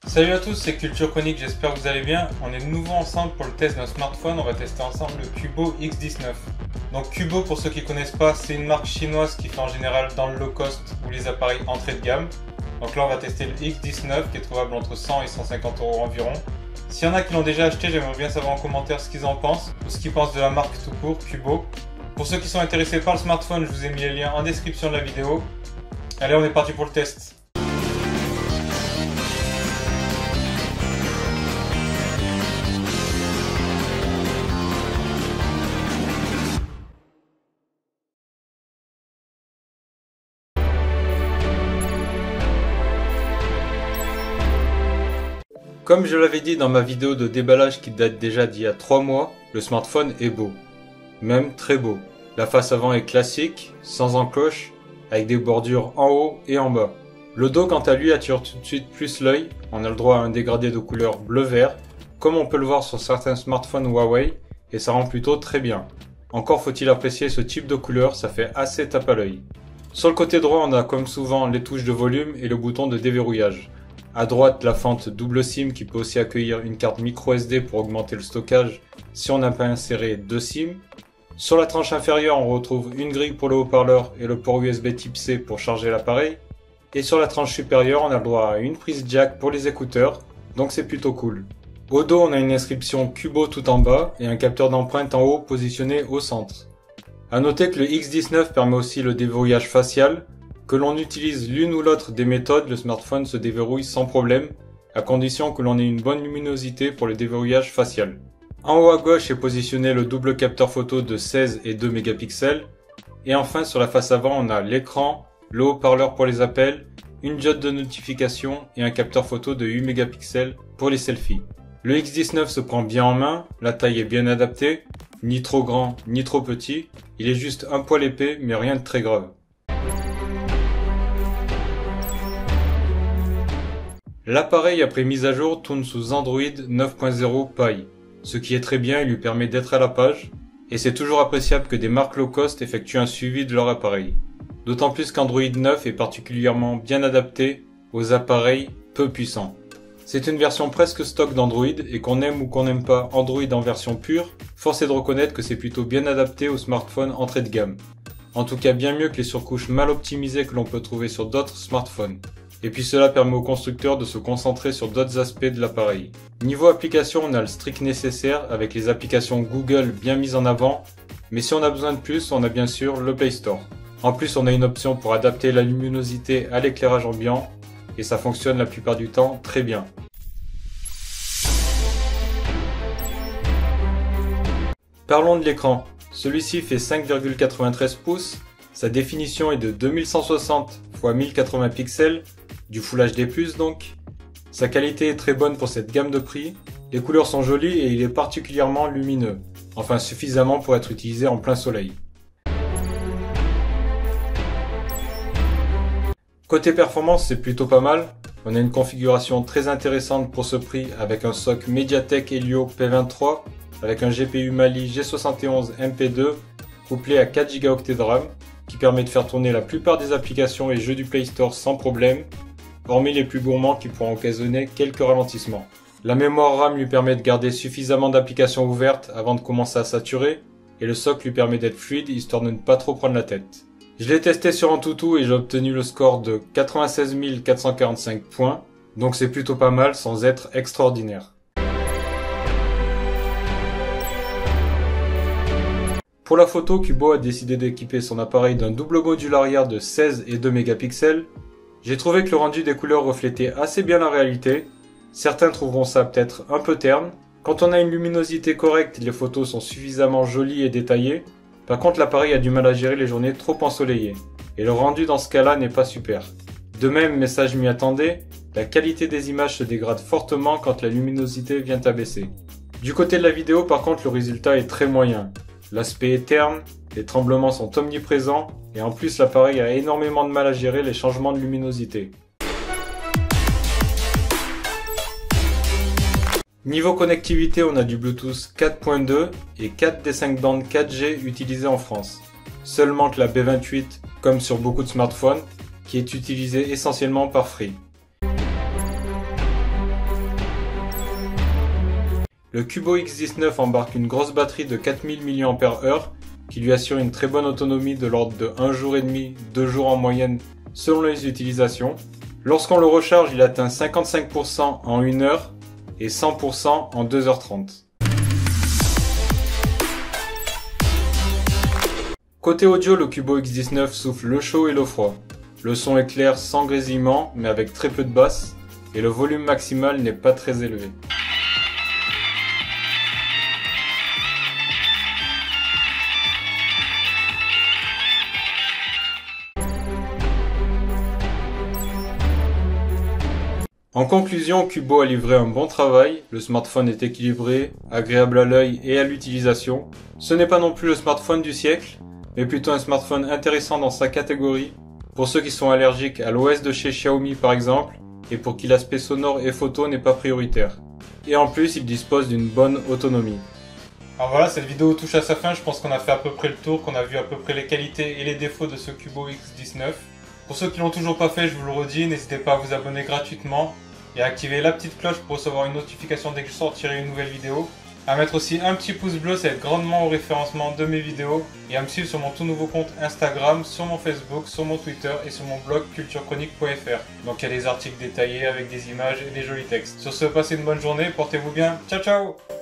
Salut à tous, c'est Culture Chronique, j'espère que vous allez bien. On est de nouveau ensemble pour le test d'un smartphone, on va tester ensemble le Cubo X19. Donc Cubo, pour ceux qui ne connaissent pas, c'est une marque chinoise qui fait en général dans le low cost ou les appareils entrée de gamme. Donc là on va tester le X19 qui est trouvable entre 100 et 150 € environ. S'il y en a qui l'ont déjà acheté, j'aimerais bien savoir en commentaire ce qu'ils en pensent ou ce qu'ils pensent de la marque tout court, Cubo. Pour ceux qui sont intéressés par le smartphone, je vous ai mis les liens en description de la vidéo. Allez, on est parti pour le test. Comme je l'avais dit dans ma vidéo de déballage qui date déjà d'il y a 3 mois, le smartphone est beau. Même très beau. La face avant est classique, sans encoche, avec des bordures en haut et en bas. Le dos quant à lui attire tout de suite plus l'œil, on a le droit à un dégradé de couleur bleu-vert, comme on peut le voir sur certains smartphones Huawei, et ça rend plutôt très bien. Encore faut-il apprécier ce type de couleur, ça fait assez tape à l'œil. Sur le côté droit on a comme souvent les touches de volume et le bouton de déverrouillage. À droite, la fente double SIM qui peut aussi accueillir une carte micro SD pour augmenter le stockage si on n'a pas inséré 2 SIM. Sur la tranche inférieure, on retrouve une grille pour le haut-parleur et le port USB Type C pour charger l'appareil. Et sur la tranche supérieure, on a le droit à une prise jack pour les écouteurs, donc c'est plutôt cool. Au dos, on a une inscription Cubo tout en bas et un capteur d'empreinte en haut positionné au centre. A noter que le X19 permet aussi le déverrouillage facial. Que l'on utilise l'une ou l'autre des méthodes, le smartphone se déverrouille sans problème, à condition que l'on ait une bonne luminosité pour le déverrouillage facial. En haut à gauche est positionné le double capteur photo de 16 et 2 mégapixels. Et enfin sur la face avant on a l'écran, le haut-parleur pour les appels, une diode de notification et un capteur photo de 8 mégapixels pour les selfies. Le X19 se prend bien en main, la taille est bien adaptée, ni trop grand ni trop petit, il est juste un poil épais mais rien de très grave. L'appareil après mise à jour tourne sous Android 9.0 Pie, ce qui est très bien et lui permet d'être à la page, et c'est toujours appréciable que des marques low cost effectuent un suivi de leur appareil. D'autant plus qu'Android 9 est particulièrement bien adapté aux appareils peu puissants. C'est une version presque stock d'Android et qu'on aime ou qu'on n'aime pas Android en version pure, force est de reconnaître que c'est plutôt bien adapté aux smartphones entrée de gamme. En tout cas bien mieux que les surcouches mal optimisées que l'on peut trouver sur d'autres smartphones. Et puis cela permet au constructeur de se concentrer sur d'autres aspects de l'appareil. Niveau application, on a le strict nécessaire avec les applications Google bien mises en avant, mais si on a besoin de plus, on a bien sûr le Play Store. En plus, on a une option pour adapter la luminosité à l'éclairage ambiant, et ça fonctionne la plupart du temps très bien. Parlons de l'écran. Celui-ci fait 5,93 pouces, sa définition est de 2160 x 1080 pixels, du Full HD+, donc. Sa qualité est très bonne pour cette gamme de prix, les couleurs sont jolies et il est particulièrement lumineux, enfin suffisamment pour être utilisé en plein soleil. Côté performance, c'est plutôt pas mal, on a une configuration très intéressante pour ce prix avec un SoC Mediatek Helio P23, avec un GPU Mali G71 MP2 couplé à 4 Go de RAM, qui permet de faire tourner la plupart des applications et jeux du Play Store sans problème, hormis les plus gourmands qui pourront occasionner quelques ralentissements. La mémoire RAM lui permet de garder suffisamment d'applications ouvertes avant de commencer à saturer, et le socle lui permet d'être fluide histoire de ne pas trop prendre la tête. Je l'ai testé sur Antutu et j'ai obtenu le score de 96 445 points, donc c'est plutôt pas mal sans être extraordinaire. Pour la photo, Cubo a décidé d'équiper son appareil d'un double module arrière de 16 et 2 mégapixels. J'ai trouvé que le rendu des couleurs reflétait assez bien la réalité. Certains trouveront ça peut-être un peu terne. Quand on a une luminosité correcte, les photos sont suffisamment jolies et détaillées. Par contre, l'appareil a du mal à gérer les journées trop ensoleillées. Et le rendu dans ce cas-là n'est pas super. De même, mais ça je m'y attendais, la qualité des images se dégrade fortement quand la luminosité vient à baisser. Du côté de la vidéo, par contre, le résultat est très moyen. L'aspect est terne, les tremblements sont omniprésents et en plus l'appareil a énormément de mal à gérer les changements de luminosité. Niveau connectivité, on a du Bluetooth 4.2 et 4 des 5 bandes 4G utilisées en France. Seul manque la B28 comme sur beaucoup de smartphones qui est utilisée essentiellement par Free. Le Cubo X19 embarque une grosse batterie de 4000 mAh qui lui assure une très bonne autonomie de l'ordre de 1 jour et demi, 2 jours en moyenne selon les utilisations. Lorsqu'on le recharge, il atteint 55% en 1 heure et 100% en 2h30. Côté audio, le Cubo X19 souffle le chaud et le froid. Le son est clair sans grésillement mais avec très peu de basse et le volume maximal n'est pas très élevé. En conclusion, Cubo a livré un bon travail, le smartphone est équilibré, agréable à l'œil et à l'utilisation. Ce n'est pas non plus le smartphone du siècle, mais plutôt un smartphone intéressant dans sa catégorie, pour ceux qui sont allergiques à l'OS de chez Xiaomi par exemple, et pour qui l'aspect sonore et photo n'est pas prioritaire. Et en plus, il dispose d'une bonne autonomie. Alors voilà, cette vidéo touche à sa fin, je pense qu'on a fait à peu près le tour, qu'on a vu à peu près les qualités et les défauts de ce Cubo X19. Pour ceux qui l'ont toujours pas fait, je vous le redis, n'hésitez pas à vous abonner gratuitement et à activer la petite cloche pour recevoir une notification dès que je sortirai une nouvelle vidéo. À mettre aussi un petit pouce bleu, ça aide grandement au référencement de mes vidéos. Et à me suivre sur mon tout nouveau compte Instagram, sur mon Facebook, sur mon Twitter et sur mon blog culturechronique.fr. Donc il y a des articles détaillés avec des images et des jolis textes. Sur ce, passez une bonne journée, portez-vous bien, ciao ciao!